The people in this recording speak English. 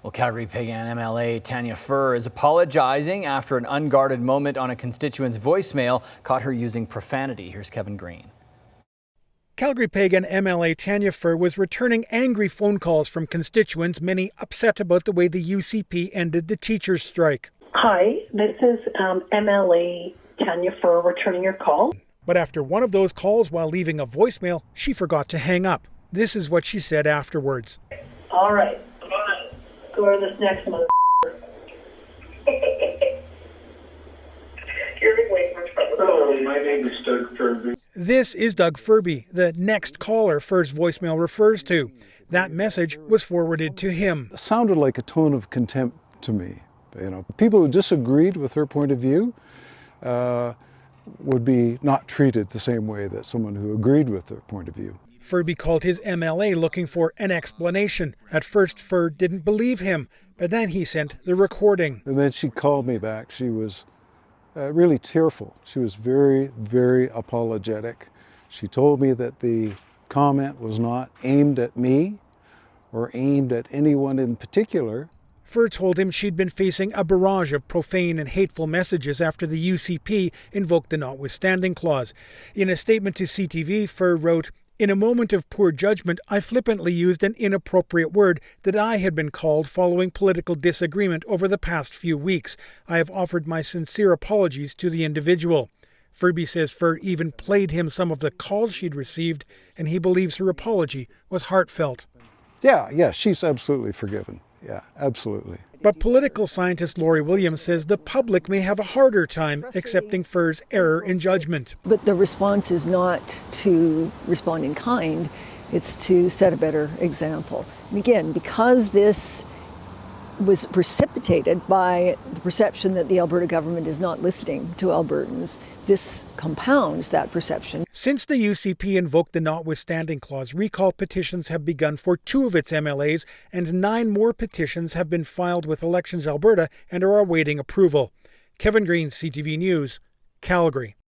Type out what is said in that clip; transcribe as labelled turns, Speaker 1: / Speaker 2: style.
Speaker 1: Well, Calgary MLA Tanya Furr is apologizing after an unguarded moment on a constituent's voicemail caught her using profanity. Here's Kevin Green.
Speaker 2: Calgary MLA Tanya Furr was returning angry phone calls from constituents, many upset about the way the UCP ended the teachers' strike.
Speaker 3: Hi, this is MLA Tanya Furr returning your call.
Speaker 2: But after one of those calls while leaving a voicemail, she forgot to hang up. This is what she said afterwards.
Speaker 3: All right, go to this next one.
Speaker 4: Hello, my name is Doug Furby.
Speaker 2: This is Doug Furby, the next caller Furr's voicemail refers to. That message was forwarded to him.
Speaker 5: It sounded like a tone of contempt to me. People who disagreed with her point of view would be not treated the same way that someone who agreed with their point of view.
Speaker 2: Furby called his MLA looking for an explanation. At first, Furr didn't believe him, but then he sent the recording.
Speaker 5: And then she called me back. She was really tearful. She was very, very apologetic. She told me that the comment was not aimed at me or aimed at anyone in particular.
Speaker 2: Furr told him she'd been facing a barrage of profane and hateful messages after the UCP invoked the notwithstanding clause. In a statement to CTV, Furr wrote, "In a moment of poor judgment, I flippantly used an inappropriate word that I had been called following political disagreement over the past few weeks. I have offered my sincere apologies to the individual." Furby says Furr even played him some of the calls she'd received, and he believes her apology was heartfelt.
Speaker 5: Yeah, she's absolutely forgiven. Yeah, absolutely.
Speaker 2: But political scientist Laurie Williams says the public may have a harder time accepting Furr's error in judgment.
Speaker 6: But the response is not to respond in kind, it's to set a better example. And again, because this was precipitated by the perception that the Alberta government is not listening to Albertans, this compounds that perception.
Speaker 2: Since the UCP invoked the notwithstanding clause, recall petitions have begun for 2 of its MLAs, and 9 more petitions have been filed with Elections Alberta and are awaiting approval. Kevin Green, CTV News, Calgary.